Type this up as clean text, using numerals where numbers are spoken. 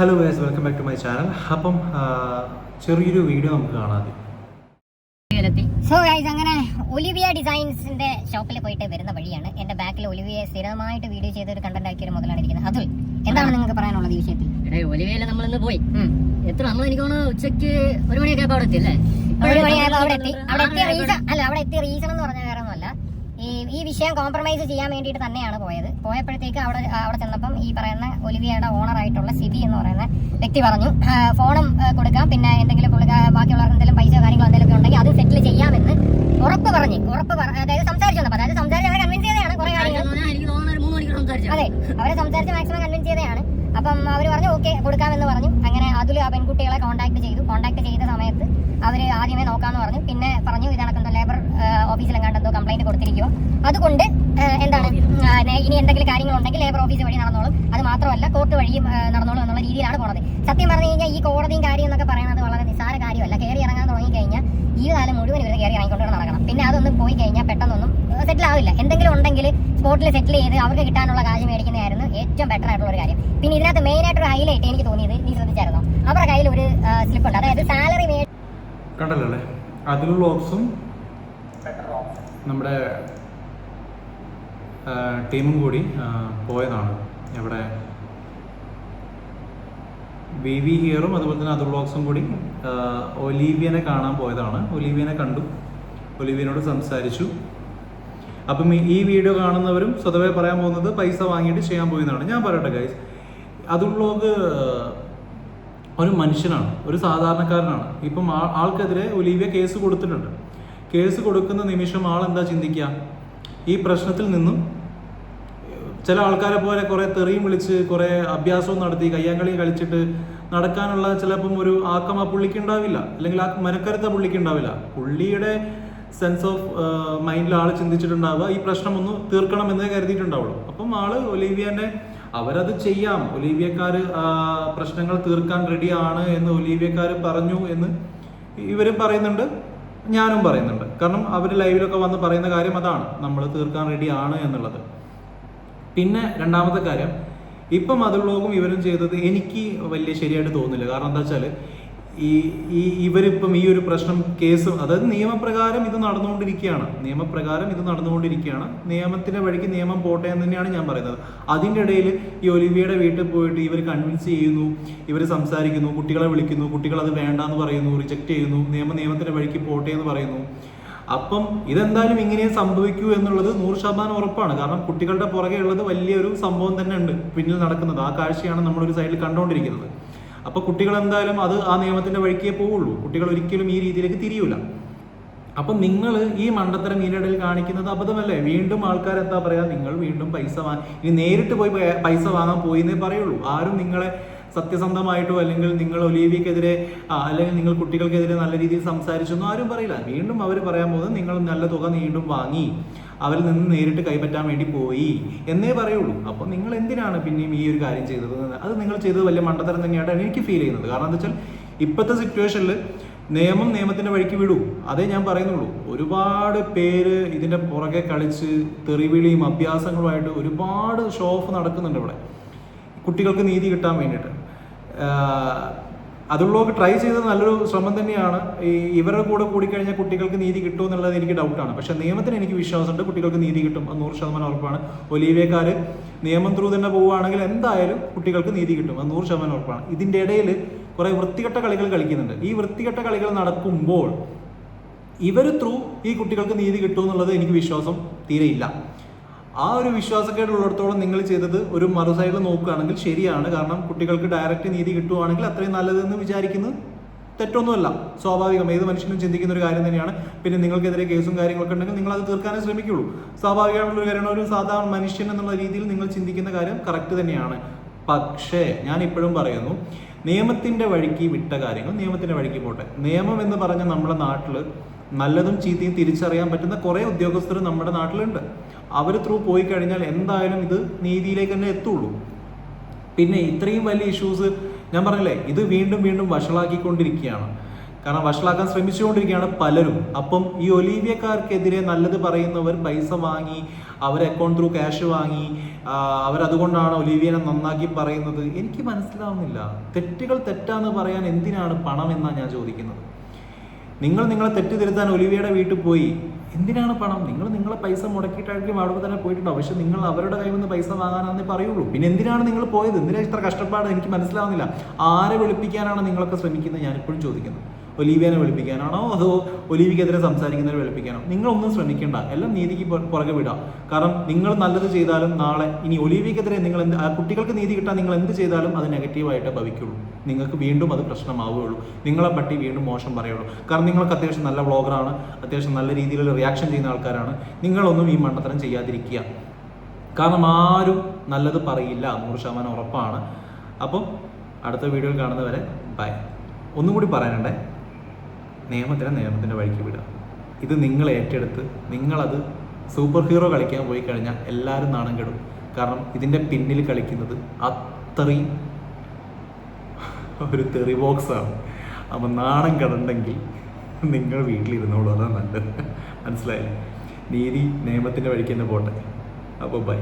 Hello guys, welcome back to my channel. അപ്പം ചെറിയൊരു video നമുക്ക് കാണാം. സോ ഗൈസ്, അങ്ങനെ ഒലിവിയ ഡിസൈൻസിന്റെ ഷോപ്പിൽ പോയിട്ട് വരുന്ന വഴിയാണ് എന്റെ ബാക്കിൽ ഒലിവിയെ സ്ഥിരമായിട്ട് വീഡിയോ ചെയ്ത ഒരു കണ്ടന്റ് ആക്കിയ ഒരു മുതലാണ് ഇരിക്കുന്നത്. അതുൽ, എന്താണ് നിങ്ങൾക്ക് പറയാനുള്ളത് ഈ വിഷയത്തിൽ? ഒലിവിയയില് നമ്മളിന്ന് പോയി എത്ര നമ്മൾ എനിക്ക് തോന്നുന്നു ഉച്ചക്ക് 1 മണിയൊക്കെ അവിടെ എത്തി അല്ലേ? 1 മണിയായപ്പോൾ അവിടെ എത്തിയ റീസൺ എന്ന് പറഞ്ഞാൽ വേറെ ഒന്നുമല്ല, ഈ വിഷയം കോംപ്രമൈസ് ചെയ്യാൻ വേണ്ടിയിട്ട് തന്നെയാണ് പോയത്. പോയപ്പോഴത്തേക്ക് അവിടെ ചെന്നപ്പം ഈ പറയുന്ന ഒലിവിയയുടെ ഓണർ ആയിട്ടുള്ള സിബി എന്ന് പറയുന്ന വ്യക്തി പറഞ്ഞു ഫോണും കൊടുക്കാം, പിന്നെ എന്തെങ്കിലും ബാക്കിയുള്ളവർക്ക് എന്തെങ്കിലും പൈസ കാര്യങ്ങളോ എന്തെങ്കിലും ഉണ്ടെങ്കിൽ അത് സെറ്റിൽ ചെയ്യാമെന്ന് ഉറപ്പ് പറഞ്ഞു. അതായത് സംസാരിച്ചു വന്നപ്പോൾ, അതായത് സംസാരിച്ച് അവരെ കൺവിൻസ് ചെയ്തതാണ് കുറെ കാര്യങ്ങൾ. അതെ, അവരെ സംസാരിച്ച് മാക്സിമം കൺവിൻസ് ചെയ്തതാണ്. അപ്പം അവർ പറഞ്ഞു ഓക്കെ കൊടുക്കാമെന്ന് പറഞ്ഞു. അങ്ങനെ അതിൽ ആ പെൺകുട്ടികളെ കോൺടാക്ട് ചെയ്ത സമയത്ത് അവർ ആദ്യമേ നോക്കാമെന്ന് പറഞ്ഞു. പിന്നെ പറഞ്ഞു ഇതണക്കെന്തോ ലേബർ ഓഫീസിലെങ്ങാണ്ടെന്തോ കംപ്ലൈന്റ് കൊടുത്തിരിക്കുമോ, അതുകൊണ്ട് എന്താണ് ഇനി എന്തെങ്കിലും കാര്യങ്ങളുണ്ടെങ്കിൽ ലേബർ ഓഫീസ് വഴി നടന്നോളും, അത് മാത്രമല്ല കോർട്ട് വഴിയും നടന്നോളും എന്നുള്ള രീതിയിലാണ് പോണത്. സത്യം പറഞ്ഞു കഴിഞ്ഞാൽ ഈ കോടതിയും കാര്യം എന്നൊക്കെ പറയുന്നത് വളരെ നിസ്സാര കാര്യമല്ല. കയറി ഇറങ്ങാൻ തുടങ്ങി കഴിഞ്ഞാൽ ഈ കാലം മുഴുവൻ ഇവർ കയറി ഇറങ്ങിക്കൊണ്ട് നടക്കണം. പിന്നെ അതൊന്നും പോയി കഴിഞ്ഞാൽ പെട്ടെന്നൊന്നും സെറ്റിൽ ആവില്ല. എന്തെങ്കിലും ഉണ്ടെങ്കിൽ സ്പോട്ടിൽ സെറ്റിൽ ചെയ്ത് അവർക്ക് കിട്ടാനുള്ള കാശ് മേടിക്കുന്നതായിരുന്നു ഏറ്റവും ബെറ്റർ ആയിട്ടുള്ള ഒരു കാര്യം. പിന്നെ ഇതിനകത്ത് മെയിൻ ആയിട്ടൊരു ഹൈലൈറ്റ് എനിക്ക് തോന്നിയത്, നീ ശ്രദ്ധിച്ചായിരുന്നോ, അവരുടെ കയ്യിൽ ഒരു സ്ലിപ്പ് ഉണ്ട്, അതായത് സാലറി കണ്ടല്ലേ. അതിൽ വ്ളോഗ്സും നമ്മുടെ ടീമും കൂടി പോയതാണ്. ഇവിടെ വി ഹിയറും അതുപോലെ തന്നെ അതിൽ വ്ളോഗ്സും കൂടി ഒലീവിയനെ കാണാൻ പോയതാണ്. ഒലീവിയനെ കണ്ടു, ഒലീവിയനോട് സംസാരിച്ചു. അപ്പം ഈ വീഡിയോ കാണുന്നവരും സ്വതവേ പറയാൻ പോകുന്നത് പൈസ വാങ്ങിയിട്ട് ചെയ്യാൻ പോയതാണ്. ഞാൻ പറയട്ടെ ഗൈസ്, അതിൽ വ്ളോഗ് ഒരു മനുഷ്യനാണ്, ഒരു സാധാരണക്കാരനാണ്. ഇപ്പം ആൾക്കെതിരെ ഒലീവിയ കേസ് കൊടുത്തിട്ടുണ്ട്. കേസ് കൊടുക്കുന്ന നിമിഷം ആളെന്താ ചിന്തിക്കുക? ഈ പ്രശ്നത്തിൽ നിന്നും ചില ആൾക്കാരെ പോലെ കുറേ തെറിയും വിളിച്ച് കുറേ അഭ്യാസവും നടത്തി കയ്യാങ്കളി കളിച്ചിട്ട് നടക്കാനുള്ള ചിലപ്പം ഒരു ആക്കം ആ പുള്ളിക്ക് ഉണ്ടാവില്ല, അല്ലെങ്കിൽ ആ മനക്കരുത്ത പുള്ളിക്ക് ഉണ്ടാവില്ല. പുള്ളിയുടെ സെൻസ് ഓഫ് മൈൻഡിൽ ആൾ ചിന്തിച്ചിട്ടുണ്ടാവുക ഈ പ്രശ്നം ഒന്ന് തീർക്കണം എന്നേ കരുതിയിട്ടുണ്ടാവുള്ളൂ. അപ്പം ആള് ഒലീവിയനെ അവരത് ചെയ്യാം, ഒലീവിയക്കാർ പ്രശ്നങ്ങൾ തീർക്കാൻ റെഡിയാണ് എന്ന് ഒലീവിയക്കാർ പറഞ്ഞു എന്ന് ഇവരും പറയുന്നുണ്ട്, ഞാനും പറയുന്നുണ്ട്. കാരണം അവർ ലൈവിലൊക്കെ വന്ന് പറയുന്ന കാര്യം അതാണ്, നമ്മൾ തീർക്കാൻ റെഡിയാണ് എന്നുള്ളത്. പിന്നെ രണ്ടാമത്തെ കാര്യം, ഇപ്പം അതിലുള്ളതും ഇവരും ചെയ്തത് എനിക്ക് വലിയ ശരിയായിട്ട് തോന്നുന്നില്ല. കാരണം എന്താ വെച്ചാൽ ഇവരിപ്പം ഈ ഒരു പ്രശ്നം കേസ്, അതായത് നിയമപ്രകാരം ഇത് നടന്നുകൊണ്ടിരിക്കുകയാണ്. നിയമത്തിന്റെ വഴിക്ക് നിയമം പോട്ടെ എന്ന് തന്നെയാണ് ഞാൻ പറയുന്നത്. അതിൻ്റെ ഇടയിൽ ഈ ഒലിവിയയുടെ വീട്ടിൽ പോയിട്ട് ഇവർ കൺവിൻസ് ചെയ്യുന്നു, ഇവർ സംസാരിക്കുന്നു, കുട്ടികളെ വിളിക്കുന്നു, കുട്ടികൾ അത് വേണ്ടാന്ന് പറയുന്നു, റിജക്റ്റ് ചെയ്യുന്നു, നിയമത്തിന്റെ വഴിക്ക് പോട്ടെ എന്ന് പറയുന്നു. അപ്പം ഇതെന്തായാലും ഇങ്ങനെ സംഭവിക്കൂ എന്നുള്ളത് 100% ഉറപ്പാണ്. കാരണം കുട്ടികളുടെ പുറകെ ഉള്ളത് വലിയൊരു സംഭവം തന്നെ ഉണ്ട് പിന്നിൽ നടക്കുന്നത്. ആ കാഴ്ചയാണ് നമ്മളൊരു സൈഡിൽ കണ്ടുകൊണ്ടിരിക്കുന്നത്. അപ്പോൾ കുട്ടികൾ എന്തായാലും അത് ആ നിയമത്തിന്റെ വഴിക്കേ പോവുള്ളൂ. കുട്ടികൾ ഒരിക്കലും ഈ രീതിയിലേക്ക് തിരിയൂല. അപ്പം നിങ്ങൾ ഈ മണ്ടത്തരം ഇതിനിടയിൽ കാണിക്കുന്നത് അബദ്ധമല്ലേ? വീണ്ടും ആൾക്കാർ എന്താ പറയാ, നിങ്ങൾ വീണ്ടും പൈസ ഇനി നേരിട്ട് പോയി പൈസ വാങ്ങാൻ പോയി എന്നേ പറയുള്ളൂ. ആരും നിങ്ങളെ സത്യസന്ധമായിട്ടോ അല്ലെങ്കിൽ നിങ്ങൾ ഒലീവിയക്കെതിരെ അല്ലെങ്കിൽ നിങ്ങൾ കുട്ടികൾക്കെതിരെ നല്ല രീതിയിൽ സംസാരിച്ചൊന്നും ആരും പറയില്ല. വീണ്ടും അവർ പറയാൻ പോകുന്നത് നിങ്ങൾ നല്ല തുക വീണ്ടും വാങ്ങി അവരിൽ നിന്ന് നേരിട്ട് കൈപ്പറ്റാൻ വേണ്ടി പോയി എന്നേ പറയുള്ളൂ. അപ്പോൾ നിങ്ങൾ എന്തിനാണ് പിന്നെയും ഈ ഒരു കാര്യം ചെയ്തത്? അത് നിങ്ങൾ ചെയ്തത് വലിയ മണ്ടത്തരം തന്നെയായിട്ടാണ് എനിക്ക് ഫീൽ ചെയ്യുന്നത്. കാരണം എന്താ വെച്ചാൽ ഇപ്പോഴത്തെ സിറ്റുവേഷനിൽ നിയമത്തിന്റെ വഴിക്ക് വിടൂ, അതേ ഞാൻ പറയുന്നുള്ളൂ. ഒരുപാട് പേര് ഇതിന്റെ പുറകെ കളിച്ച് തെറിവിളിയും അഭ്യാസങ്ങളുമായിട്ട് ഒരുപാട് ഷോ ഓഫ് നടക്കുന്നുണ്ട് ഇവിടെ, കുട്ടികൾക്ക് നീതി കിട്ടാൻ വേണ്ടിയിട്ട്. അതുള്ളവർക്ക് ട്രൈ ചെയ്തത് നല്ലൊരു ശ്രമം തന്നെയാണ്. ഇവരുടെ കൂടെ കൂടിക്കഴിഞ്ഞാൽ കുട്ടികൾക്ക് നീതി കിട്ടുമോ എന്നുള്ളത് എനിക്ക് ഡൗട്ടാണ്. പക്ഷെ നിയമത്തിന് എനിക്ക് വിശ്വാസമുണ്ട്, കുട്ടികൾക്ക് നീതി കിട്ടും, 100% ഉറപ്പാണ്. ഒലീവിയക്കാർ നിയമം ത്രൂ തന്നെ പോവുകയാണെങ്കിൽ എന്തായാലും കുട്ടികൾക്ക് നീതി കിട്ടും, 100% ഉറപ്പാണ്. ഇതിൻ്റെ ഇടയിൽ കുറേ വൃത്തികെട്ട കളികൾ കളിക്കുന്നുണ്ട്. ഈ വൃത്തികെട്ട കളികൾ നടക്കുമ്പോൾ ഇവർ ത്രൂ ഈ കുട്ടികൾക്ക് നീതി കിട്ടുമെന്നുള്ളത് എനിക്ക് വിശ്വാസം തീരെയില്ല. ആ ഒരു വിശ്വാസക്കേടുള്ളിടത്തോളം നിങ്ങൾ ചെയ്തത് ഒരു മറു സൈഡിൽ നോക്കുകയാണെങ്കിൽ ശരിയാണ്. കാരണം കുട്ടികൾക്ക് ഡയറക്റ്റ് നീതി കിട്ടുവാണെങ്കിൽ അത്രയും നല്ലതെന്ന് വിചാരിക്കുന്നത് തെറ്റൊന്നുമല്ല, സ്വാഭാവികം. ഏത് മനുഷ്യനും ചിന്തിക്കുന്ന ഒരു കാര്യം തന്നെയാണ്. പിന്നെ നിങ്ങൾക്കെതിരെ കേസും കാര്യങ്ങളൊക്കെ ഉണ്ടെങ്കിൽ നിങ്ങൾ അത് തീർക്കാനേ ശ്രമിക്കുള്ളൂ. സ്വാഭാവികമായിട്ടുള്ള ഒരു കാര്യമാണ്. ഒരു സാധാരണ മനുഷ്യൻ എന്നുള്ള രീതിയിൽ നിങ്ങൾ ചിന്തിക്കുന്ന കാര്യം കറക്റ്റ് തന്നെയാണ്. പക്ഷേ ഞാൻ ഇപ്പോഴും പറയുന്നു, നിയമത്തിന്റെ വഴിക്ക് വിട്ട കാര്യങ്ങൾ നിയമത്തിന്റെ വഴിക്ക് പോട്ടെ. നിയമം എന്ന് പറഞ്ഞ നമ്മുടെ നാട്ടിൽ നല്ലതും ചീത്തയും തിരിച്ചറിയാൻ പറ്റുന്ന കുറേ ഉദ്യോഗസ്ഥർ നമ്മുടെ നാട്ടിലുണ്ട്. അവർ ത്രൂ പോയി കഴിഞ്ഞാൽ എന്തായാലും ഇത് നീതിയിലേക്ക് തന്നെ എത്തുള്ളൂ. പിന്നെ ഇത്രയും വലിയ ഇഷ്യൂസ് ഞാൻ പറഞ്ഞില്ലേ, ഇത് വീണ്ടും വീണ്ടും വഷളാക്കിക്കൊണ്ടിരിക്കുകയാണ്. കാരണം വഷളാക്കാൻ ശ്രമിച്ചുകൊണ്ടിരിക്കുകയാണ് പലരും. അപ്പം ഈ ഒലീവിയക്കാർക്കെതിരെ നല്ലത് പറയുന്നവർ പൈസ വാങ്ങി, അവർ അക്കൗണ്ട് ത്രൂ ക്യാഷ് വാങ്ങി, അവരതുകൊണ്ടാണ് ഒലീവിയനെ നന്നാക്കി പറയുന്നത്. എനിക്ക് മനസ്സിലാവുന്നില്ല. തെറ്റുകൾ തെറ്റാന്ന് പറയാൻ എന്തിനാണ് പണം എന്നാണ് ഞാൻ ചോദിക്കുന്നത്. നിങ്ങൾ നിങ്ങളെ തെറ്റ് തിരുത്താൻ ഒലിവിയയുടെ വീട്ടിൽ പോയി, എന്തിനാണ് പണം? നിങ്ങളെ പൈസ മുടക്കിയിട്ടായിരിക്കും അവിടെ തന്നെ പോയിട്ടുണ്ടാവും. പക്ഷെ നിങ്ങൾ അവരുടെ കയ്യിൽ നിന്ന് പൈസ വാങ്ങാനാണെന്നേ പറയുള്ളൂ. പിന്നെ എന്തിനാണ് നിങ്ങൾ പോയത്? എന്തിനാണ് ഇത്ര കഷ്ടപ്പാട്? എനിക്ക് മനസ്സിലാവുന്നില്ല. ആരെ വെളുപ്പിക്കാനാണ് നിങ്ങളൊക്കെ ശ്രമിക്കുന്നത്? ഞാനിപ്പോഴും ചോദിക്കുന്നു. ഒലീവിയനെ വെളുപ്പിക്കാനാണോ അതോ ഒലീവിക്കെതിരെ സംസാരിക്കുന്നവരെ വെളുപ്പിക്കാനോ? നിങ്ങളൊന്നും ശ്രമിക്കേണ്ട, എല്ലാം നീതിക്ക് പുറകെ വിടാം. കാരണം നിങ്ങൾ നല്ലത് ചെയ്താലും നാളെ ഇനി ഒലീവിക്കെതിരെ നിങ്ങൾ കുട്ടികൾക്ക് നീതി കിട്ടാൻ നിങ്ങൾ എന്ത് ചെയ്താലും അത് നെഗറ്റീവായിട്ടേ ഭവിക്കുള്ളൂ. നിങ്ങൾക്ക് വീണ്ടും അത് പ്രശ്നമാവുകയുള്ളൂ. നിങ്ങളെ പറ്റി വീണ്ടും മോശം പറയുള്ളൂ. കാരണം നിങ്ങൾക്ക് അത്യാവശ്യം നല്ല വ്ളോഗറാണ്, അത്യാവശ്യം നല്ല രീതിയിൽ റിയാക്ഷൻ ചെയ്യുന്ന ആൾക്കാരാണ്. നിങ്ങളൊന്നും ഈ മണ്ടത്തരം ചെയ്യാതിരിക്കുക. കാരണം ആരും നല്ലത് പറയില്ല, 100% ഉറപ്പാണ്. അപ്പം അടുത്ത വീഡിയോയിൽ കാണുന്നവരെ ബൈ. ഒന്നും കൂടി പറയാനുണ്ടേ, നിയമത്തിൻ്റെ വഴിക്ക് വിടുക. ഇത് നിങ്ങൾ ഏറ്റെടുത്ത് നിങ്ങളത് സൂപ്പർ ഹീറോ കളിക്കാൻ പോയി കഴിഞ്ഞാൽ എല്ലാവരും നാണം കെടും. കാരണം ഇതിൻ്റെ പിന്നിൽ കളിക്കുന്നത് അത്രയും ഒരു തെറി ബോക്സാണ്. അപ്പം നാണം കെടണ്ടെങ്കിൽ നിങ്ങൾ വീട്ടിലിരുന്നോളൂ, അതാണ് നല്ലത്. മനസ്സിലായില്ലേ? നീതി നിയമത്തിൻ്റെ വഴിക്ക് തന്നെ പോട്ടെ. അപ്പോൾ ബൈ.